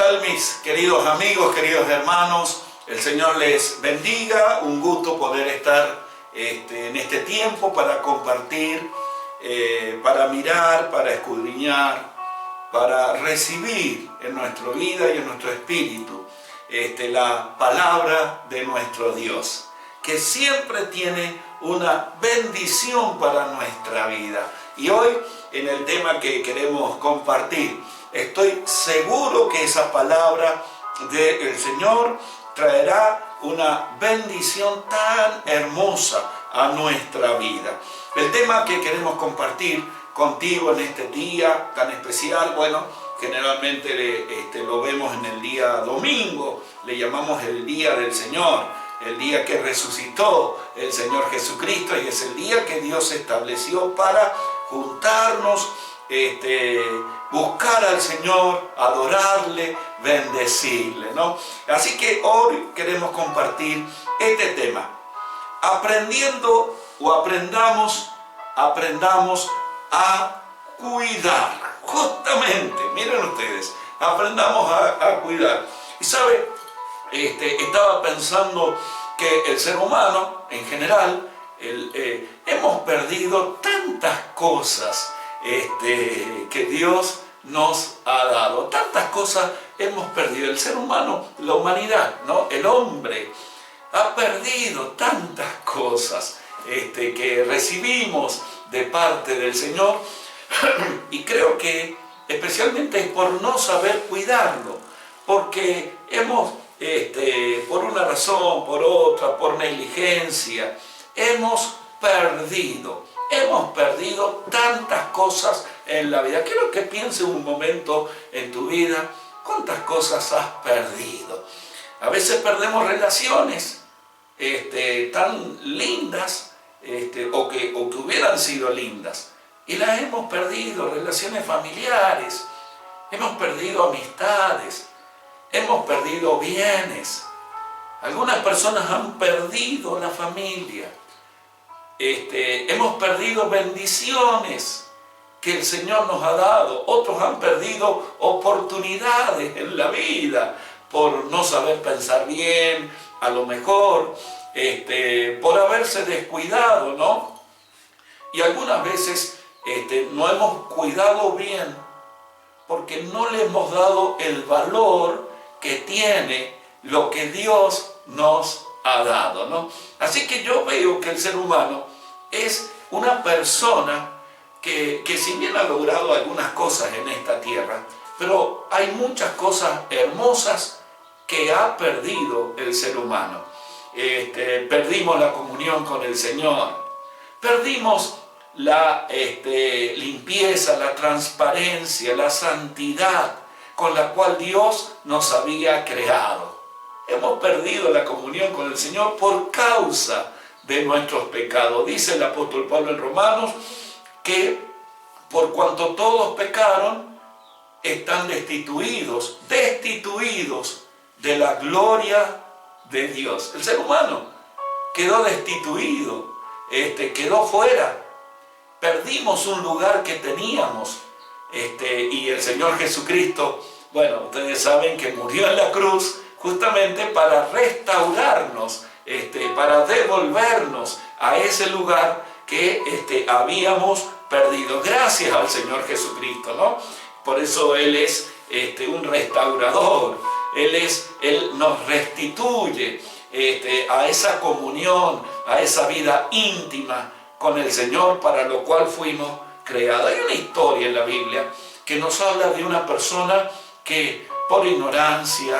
tal mis queridos amigos, queridos hermanos? El Señor les bendiga. Un gusto poder estar en este tiempo para compartir, para mirar, para escudriñar, para recibir en nuestra vida y en nuestro espíritu la palabra de nuestro Dios, que siempre tiene una bendición para nuestra vida. Y hoy, en el tema que queremos compartir, estoy seguro que esa palabra del Señor traerá una bendición tan hermosa a nuestra vida. El tema que queremos compartir contigo en este día tan especial, bueno, generalmente lo vemos en el día domingo, le llamamos el día del Señor, el día que resucitó el Señor Jesucristo, y es el día que Dios estableció para juntarnos, buscar al Señor, adorarle, bendecirle, ¿no? Así que hoy queremos compartir este tema, aprendiendo o aprendamos a cuidar. Justamente, miren ustedes, aprendamos a cuidar. Y sabe, estaba pensando que el ser humano en general, hemos perdido tantas cosas que Dios nos ha dado. Tantas cosas hemos perdido. El ser humano, la humanidad, ¿no? El hombre ha perdido tantas cosas que recibimos de parte del Señor, y creo que especialmente es por no saber cuidarlo, porque hemos, por una razón, por otra, por negligencia, hemos perdido tantas cosas en la vida. Quiero que pienses un momento en tu vida, ¿cuántas cosas has perdido? A veces perdemos relaciones tan lindas, o que hubieran sido lindas, y las hemos perdido. Relaciones familiares, hemos perdido amistades, hemos perdido bienes. Algunas personas han perdido la familia. Hemos perdido bendiciones que el Señor nos ha dado. Otros han perdido oportunidades en la vida por no saber pensar bien, a lo mejor por haberse descuidado, ¿no? Y algunas veces no hemos cuidado bien porque no le hemos dado el valor que tiene lo que Dios nos ha dado, ¿no? Así que yo veo que el ser humano es una persona que si bien ha logrado algunas cosas en esta tierra, pero hay muchas cosas hermosas que ha perdido el ser humano. Perdimos la comunión con el Señor, perdimos la limpieza, la transparencia, la santidad con la cual Dios nos había creado. Hemos perdido la comunión con el Señor por causa de nuestros pecados. Dice el apóstol Pablo en Romanos que por cuanto todos pecaron, están destituidos de la gloria de Dios. El ser humano quedó destituido, quedó fuera. Perdimos un lugar que teníamos, y el Señor Jesucristo, bueno, ustedes saben que murió en la cruz justamente para restaurarnos, para devolvernos a ese lugar que habíamos perdido. Gracias al Señor Jesucristo, ¿no? Por eso Él es un restaurador. Él nos restituye a esa comunión, a esa vida íntima con el Señor, para lo cual fuimos creados. Hay una historia en la Biblia que nos habla de una persona que por ignorancia,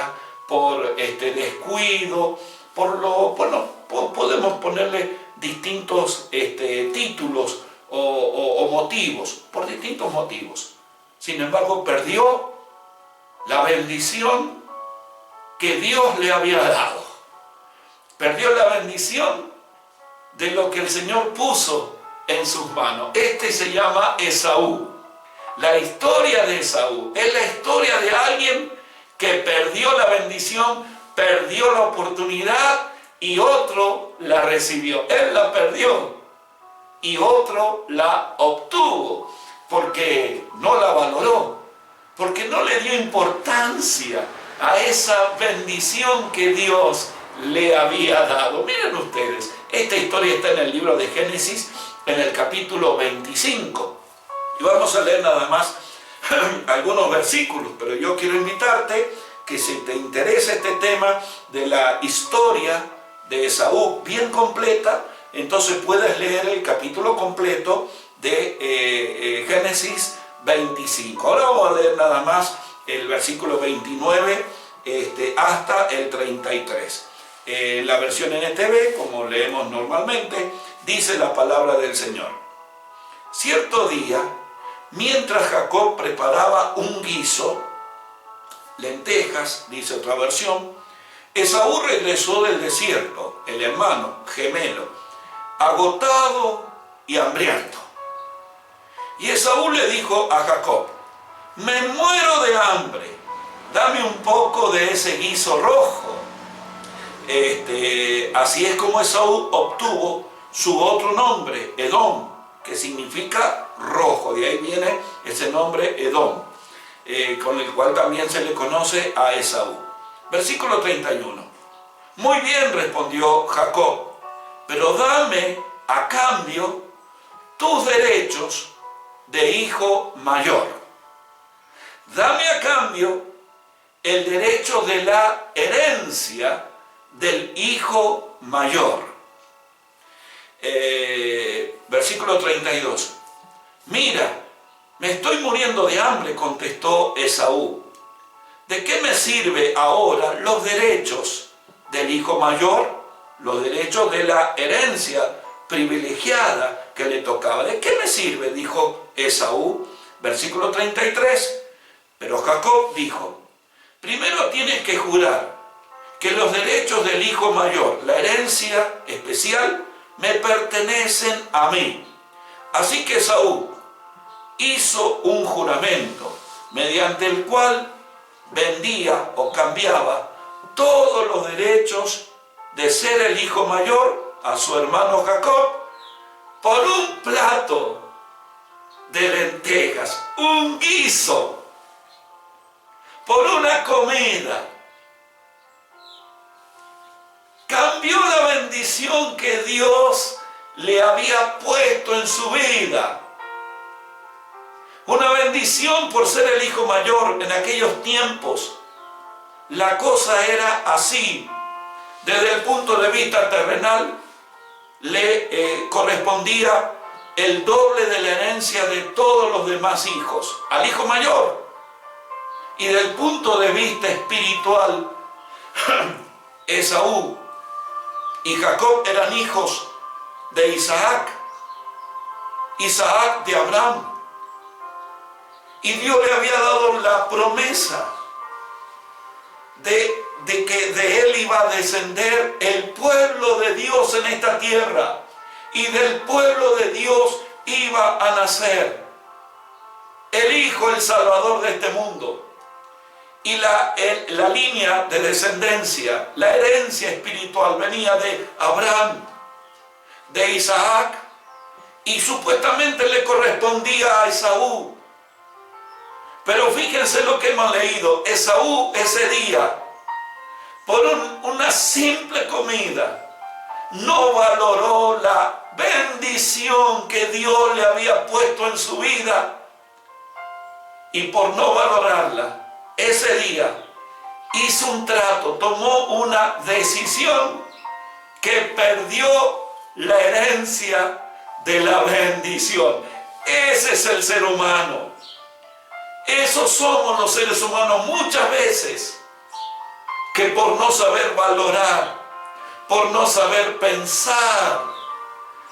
por descuido, podemos ponerle distintos títulos o motivos, por distintos motivos. Sin embargo, perdió la bendición que Dios le había dado. Perdió la bendición de lo que el Señor puso en sus manos. Se llama Esaú. La historia de Esaú es la historia de alguien que perdió la bendición, perdió la oportunidad, y otro la recibió. Él la perdió y otro la obtuvo porque no la valoró, porque no le dio importancia a esa bendición que Dios le había dado. Miren ustedes, esta historia está en el libro de Génesis, en el capítulo 25. Y vamos a leer nada más algunos versículos, pero yo quiero invitarte que si te interesa este tema de la historia de Esaú bien completa, entonces puedes leer el capítulo completo de Génesis 25. Ahora vamos a leer nada más el versículo 29 hasta el 33. La versión NTV, como leemos normalmente, dice la palabra del Señor. Cierto día, mientras Jacob preparaba un guiso, lentejas, dice otra versión, Esaú regresó del desierto, el hermano gemelo, agotado y hambriento. Y Esaú le dijo a Jacob: me muero de hambre, dame un poco de ese guiso rojo. Así es como Esaú obtuvo su otro nombre, Edom, que significa rojo. De ahí viene ese nombre Edom, con el cual también se le conoce a Esaú. Versículo 31. Muy bien, respondió Jacob, pero dame a cambio tus derechos de hijo mayor. Dame a cambio el derecho de la herencia del hijo mayor. Versículo 32. Mira, me estoy muriendo de hambre, contestó Esaú. ¿De qué me sirve ahora los derechos del hijo mayor? Los derechos de la herencia privilegiada que le tocaba. ¿De qué me sirve?, dijo Esaú. Versículo 33. Pero Jacob dijo: primero tienes que jurar que los derechos del hijo mayor, la herencia especial, me pertenecen a mí. Así que Esaú hizo un juramento mediante el cual vendía o cambiaba todos los derechos de ser el hijo mayor a su hermano Jacob por un plato de lentejas, un guiso, por una comida. Cambió la bendición que Dios le había puesto en su vida. Una bendición por ser el hijo mayor. En aquellos tiempos la cosa era así. Desde el punto de vista terrenal le correspondía el doble de la herencia de todos los demás hijos al hijo mayor. Y desde el punto de vista espiritual, Esaú y Jacob eran hijos de Isaac, Isaac de Abraham. Y Dios le había dado la promesa de que de él iba a descender el pueblo de Dios en esta tierra. Y del pueblo de Dios iba a nacer el Hijo, el Salvador de este mundo. Y la línea de descendencia, la herencia espiritual venía de Abraham, de Isaac, y supuestamente le correspondía a Esaú. Pero fíjense lo que hemos leído. Esaú ese día, por una simple comida, no valoró la bendición que Dios le había puesto en su vida. Y por no valorarla, ese día hizo un trato, tomó una decisión que perdió la herencia de la bendición. Ese es el ser humano. Esos somos los seres humanos muchas veces, que por no saber valorar, por no saber pensar,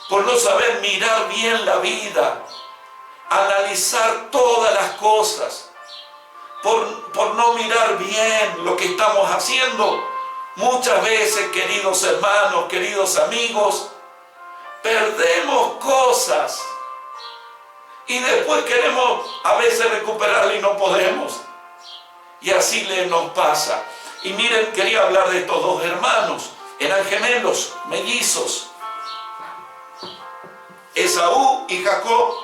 por no saber mirar bien la vida, analizar todas las cosas, por no mirar bien lo que estamos haciendo, muchas veces, queridos hermanos, queridos amigos, perdemos cosas y después queremos a veces recuperarla y no podemos. Y así nos pasa. Y miren, quería hablar de estos dos hermanos. Eran gemelos, mellizos, Esaú y Jacob.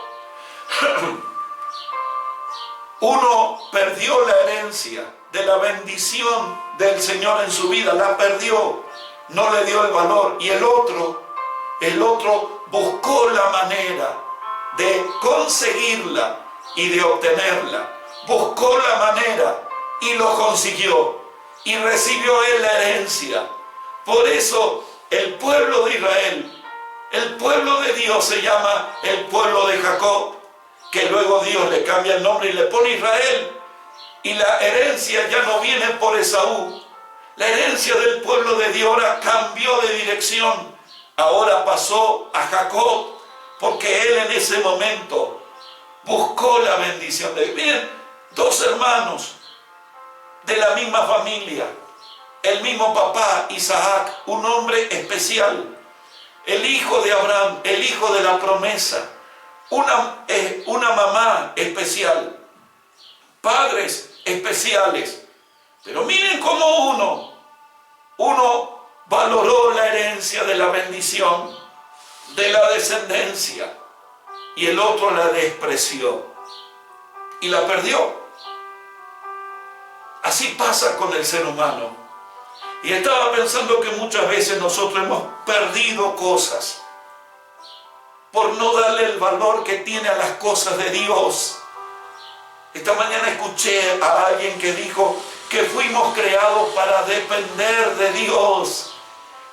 Uno perdió la herencia de la bendición del Señor en su vida, la perdió, no le dio el valor. Y el otro buscó la manera de conseguirla y de obtenerla. Buscó la manera y lo consiguió. Y recibió él la herencia. Por eso el pueblo de Israel, el pueblo de Dios se llama el pueblo de Jacob, que luego Dios le cambia el nombre y le pone Israel. Y la herencia ya no viene por Esaú. La herencia del pueblo de Dios ahora cambió de dirección. Ahora pasó a Jacob, porque él en ese momento buscó la bendición de Dios. Miren, dos hermanos de la misma familia, el mismo papá, Isaac, un hombre especial, el hijo de Abraham, el hijo de la promesa, una mamá especial, padres especiales. Pero miren cómo uno valoró la herencia de la bendición, de la descendencia, y el otro la despreció y la perdió. Así pasa con el ser humano. Y estaba pensando que muchas veces nosotros hemos perdido cosas por no darle el valor que tiene a las cosas de Dios. Esta mañana escuché a alguien que dijo que fuimos creados para depender de Dios.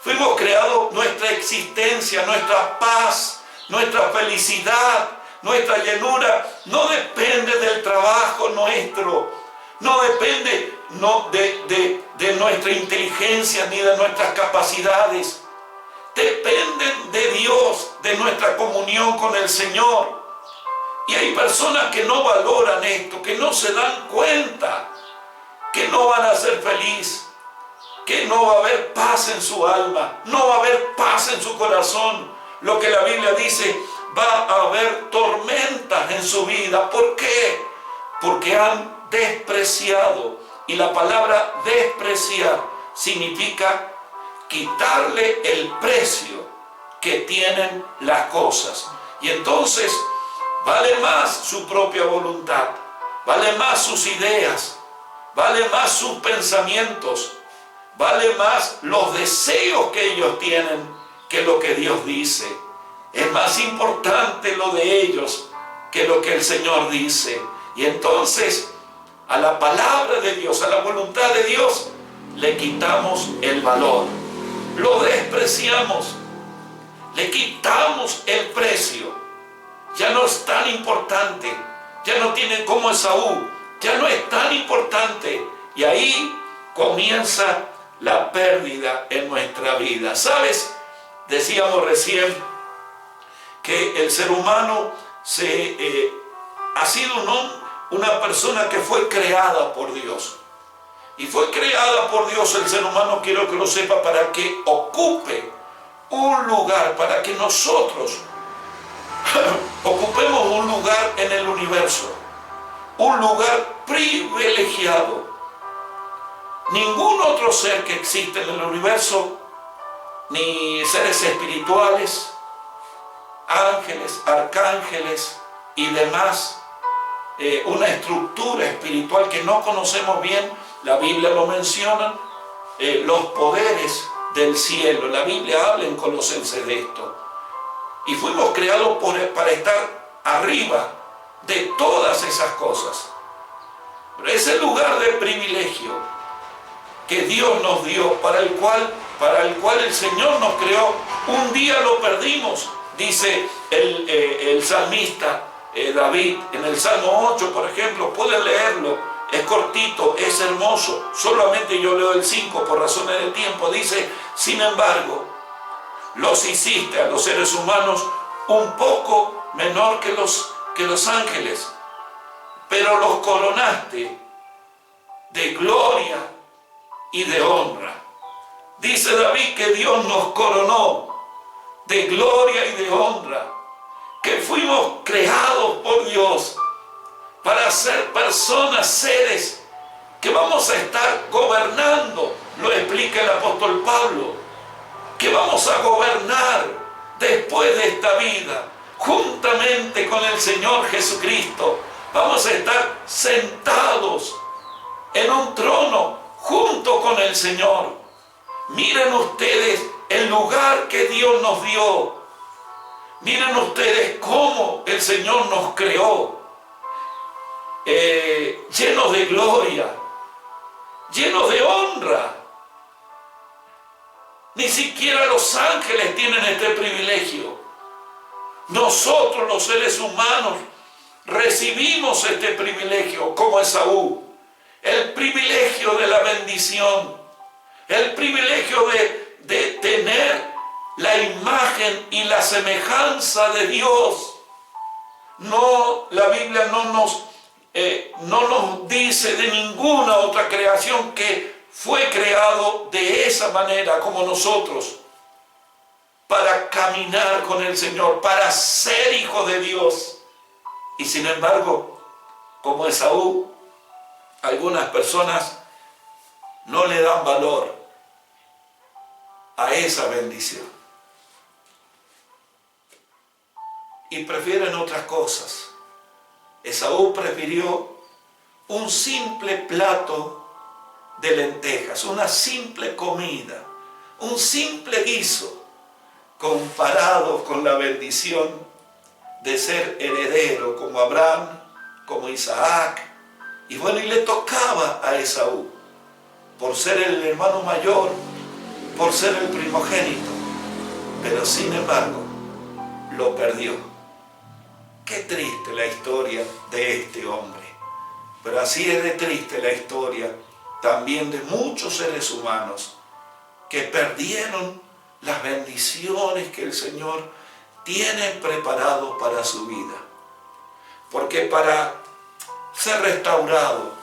Fuimos creados, nuestra existencia, nuestra paz, nuestra felicidad, nuestra llenura no depende del trabajo nuestro. No depende de nuestra inteligencia ni de nuestras capacidades. Dependen de Dios, de nuestra comunión con el Señor. Y hay personas que no valoran esto, que no se dan cuenta, que no van a ser felices, que no va a haber paz en su alma, no va a haber paz en su corazón. Lo que la Biblia dice, va a haber tormentas en su vida. ¿Por qué? Porque han despreciado, y la palabra despreciar significa quitarle el precio que tienen las cosas. Y entonces vale más su propia voluntad, vale más sus ideas, vale más sus pensamientos, vale más los deseos que ellos tienen que lo que Dios dice. Es más importante lo de ellos que lo que el Señor dice. Y entonces a la palabra de Dios, a la voluntad de Dios, le quitamos el valor, lo despreciamos, le quitamos el precio. Ya no es tan importante, ya no tiene como Esaú, ya no es tan importante. Y ahí comienza la pérdida en nuestra vida. ¿Sabes? Decíamos recién que el ser humano ha sido una persona que fue creada por Dios. Y fue creada por Dios el ser humano, quiero que lo sepa, para que ocupe un lugar, para que nosotros ocupemos un lugar en el universo, un lugar privilegiado. Ningún otro ser que existe en el universo, ni seres espirituales, ángeles, arcángeles y demás, una estructura espiritual que no conocemos bien, la Biblia lo menciona, los poderes del cielo. La Biblia habla en Colosenses de esto. Y fuimos creados para estar arriba de todas esas cosas. Pero ese lugar de privilegio que Dios nos dio, para el cual el Señor nos creó, un día lo perdimos. Dice el salmista David en el Salmo 8, por ejemplo, pueden leerlo, es cortito, es hermoso, solamente yo leo el 5 por razones de tiempo. Dice: sin embargo, los hiciste a los seres humanos un poco menor que los ángeles, pero los coronaste de gloria y de honra. Dice David que Dios nos coronó de gloria y de honra, que fuimos creados por Dios para ser personas, seres que vamos a estar gobernando. Lo explica el apóstol Pablo, que vamos a gobernar después de esta vida juntamente con el Señor Jesucristo. Vamos a estar sentados en un trono junto con el Señor. Miren ustedes el lugar que Dios nos dio. Miren ustedes cómo el Señor nos creó. Llenos de gloria, llenos de honra. Ni siquiera los ángeles tienen este privilegio. Nosotros, los seres humanos, recibimos este privilegio como Esaú. El privilegio de la bendición. El privilegio de tener la imagen y la semejanza de Dios. No, la Biblia no nos dice de ninguna otra creación que fue creado de esa manera como nosotros, para caminar con el Señor, para ser hijo de Dios. Y sin embargo, como Esaú, algunas personas no le dan valor a esa bendición y prefieren otras cosas. Esaú prefirió un simple plato de lentejas, una simple comida, un simple guiso, comparado con la bendición de ser heredero como Abraham, como Isaac. Y bueno, y le tocaba a Esaú, por ser el hermano mayor, por ser el primogénito, pero sin embargo, lo perdió. Qué triste la historia de este hombre, pero así es de triste la historia también de muchos seres humanos que perdieron las bendiciones que el Señor tiene preparado para su vida. Porque para ser restaurado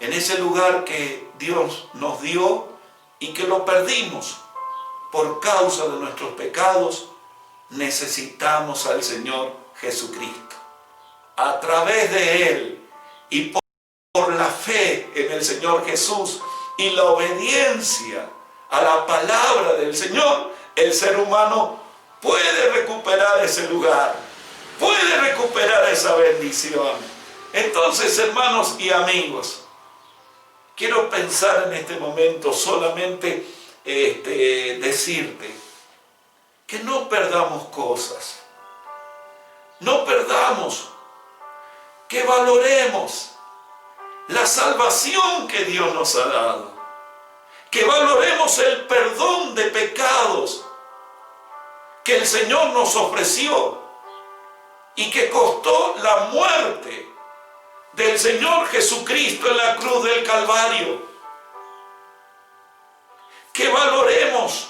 en ese lugar que Dios nos dio y que lo perdimos por causa de nuestros pecados, necesitamos al Señor Jesucristo. A través de Él y por la fe en el Señor Jesús y la obediencia a la palabra del Señor, el ser humano puede recuperar ese lugar, puede recuperar esa bendición. Entonces, hermanos y amigos, quiero pensar en este momento solamente decirte que no perdamos cosas, no perdamos, que valoremos la salvación que Dios nos ha dado, que valoremos el perdón de pecados que el Señor nos ofreció y que costó la muerte del Señor Jesucristo en la cruz del Calvario. Que valoremos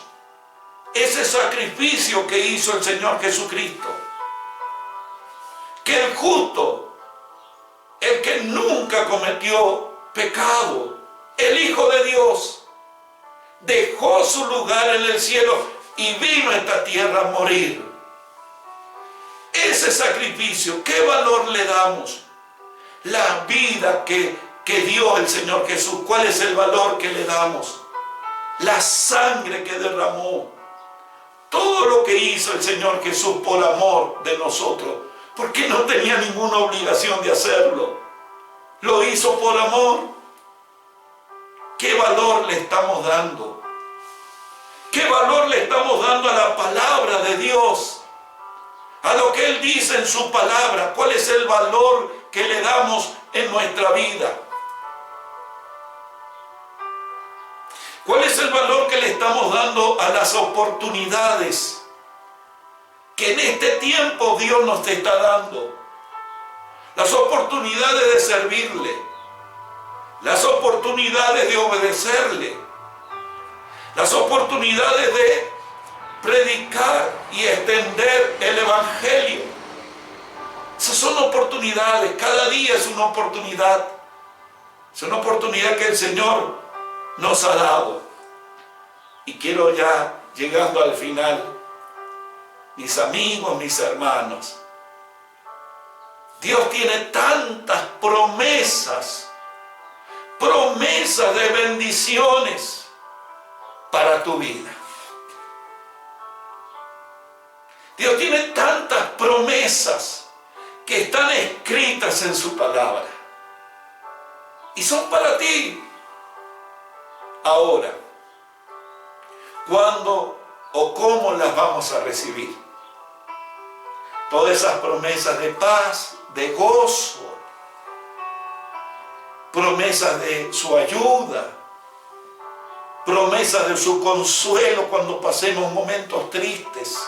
ese sacrificio que hizo el Señor Jesucristo. Que el justo, el que nunca cometió pecado, el Hijo de Dios, dejó su lugar en el cielo y vino a esta tierra a morir. Ese sacrificio, ¿qué valor le damos? La vida que dio el Señor Jesús, ¿cuál es el valor que le damos? La sangre que derramó, todo lo que hizo el Señor Jesús por amor de nosotros, porque no tenía ninguna obligación de hacerlo. Lo hizo por amor. ¿Qué valor le estamos dando? ¿Qué valor le estamos dando a la palabra de Dios? A lo que Él dice en su palabra. ¿Cuál es el valor que le damos en nuestra vida? ¿Cuál es el valor que le estamos dando a las oportunidades que en este tiempo Dios nos está dando? Las oportunidades de servirle, las oportunidades de obedecerle, las oportunidades de predicar y extender el Evangelio. Esas son oportunidades, cada día es una oportunidad. Es una oportunidad que el Señor nos ha dado. Y quiero ya, llegando al final, mis amigos, mis hermanos, Dios tiene tantas promesas, promesas de bendiciones para tu vida. Dios tiene tantas promesas que están escritas en su palabra. Y son para ti. Ahora, ¿cuándo o cómo las vamos a recibir? Todas esas promesas de paz, de gozo, promesas de su ayuda, promesas de su consuelo cuando pasemos momentos tristes,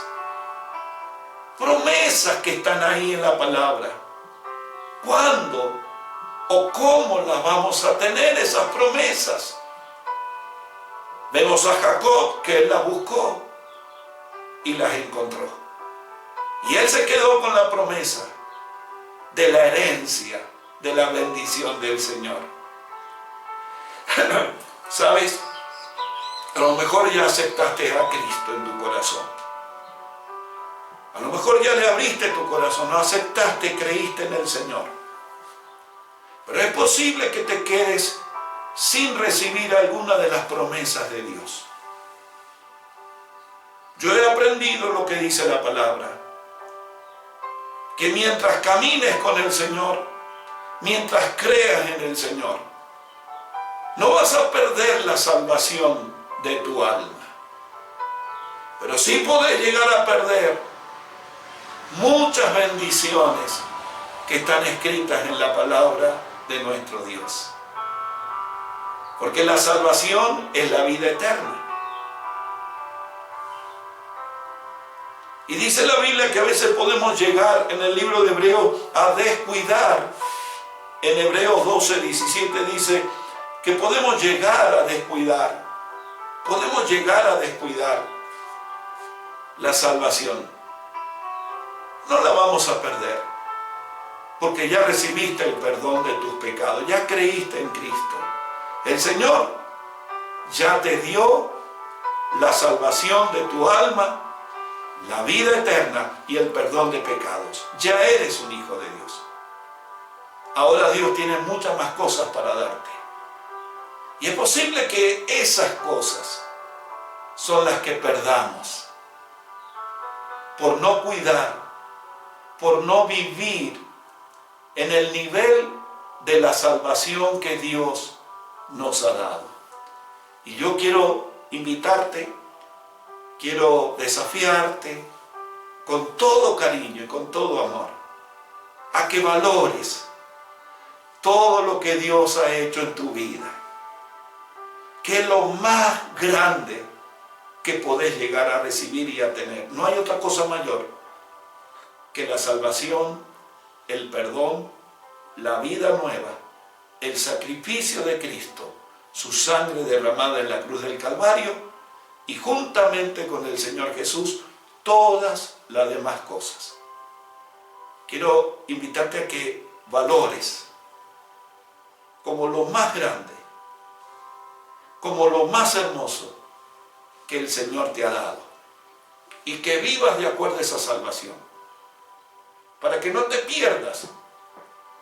promesas que están ahí en la palabra. ¿Cuándo o cómo las vamos a tener esas promesas? Vemos a Jacob que él las buscó y las encontró. Y él se quedó con la promesa de la herencia, de la bendición del Señor. ¿Sabes? A lo mejor ya aceptaste a Cristo en tu corazón. A lo mejor ya le abriste tu corazón, no aceptaste, creíste en el Señor. Pero es posible que te quedes sin recibir alguna de las promesas de Dios. Yo he aprendido lo que dice la palabra, que mientras camines con el Señor, mientras creas en el Señor, no vas a perder la salvación de tu alma. Pero sí podés llegar a perder muchas bendiciones que están escritas en la palabra de nuestro Dios. Porque la salvación es la vida eterna. Y dice la Biblia que a veces podemos llegar en el libro de Hebreos a descuidar. En Hebreos 12, 17 dice que podemos llegar a descuidar. Podemos llegar a descuidar la salvación. No la vamos a perder. Porque ya recibiste el perdón de tus pecados. Ya creíste en Cristo. El Señor ya te dio la salvación de tu alma, la vida eterna y el perdón de pecados. Ya eres un hijo de Dios. Ahora Dios tiene muchas más cosas para darte. Y es posible que esas cosas son las que perdamos por no cuidar, por no vivir en el nivel de la salvación que Dios nos ha dado. Y yo quiero invitarte, quiero desafiarte con todo cariño y con todo amor a que valores todo lo que Dios ha hecho en tu vida, que es lo más grande que podés llegar a recibir y a tener. No hay otra cosa mayor que la salvación, el perdón, la vida nueva, el sacrificio de Cristo, su sangre derramada en la cruz del Calvario y juntamente con el Señor Jesús, todas las demás cosas. Quiero invitarte a que valores como lo más grande, como lo más hermoso que el Señor te ha dado y que vivas de acuerdo a esa salvación, para que no te pierdas,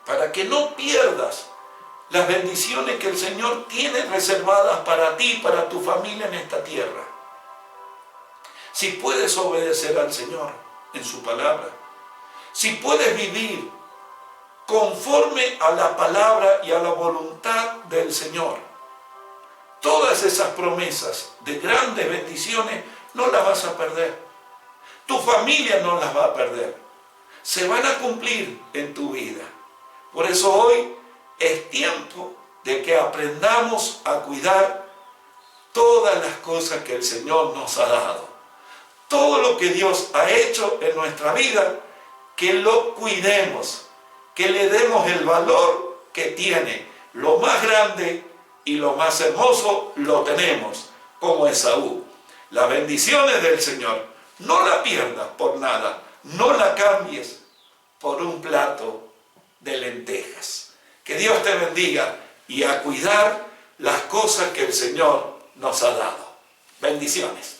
para que no pierdas las bendiciones que el Señor tiene reservadas para ti, para tu familia en esta tierra. Si puedes obedecer al Señor en su palabra, si puedes vivir conforme a la palabra y a la voluntad del Señor, todas esas promesas de grandes bendiciones no las vas a perder. Tu familia no las va a perder. Se van a cumplir en tu vida. Por eso hoy es tiempo de que aprendamos a cuidar todas las cosas que el Señor nos ha dado. Todo lo que Dios ha hecho en nuestra vida, que lo cuidemos, que le demos el valor que tiene. Lo más grande y lo más hermoso lo tenemos, como Esaú. Las bendiciones del Señor, no la pierdas por nada, no la cambies por un plato de lentejas. Que Dios te bendiga y a cuidar las cosas que el Señor nos ha dado. Bendiciones.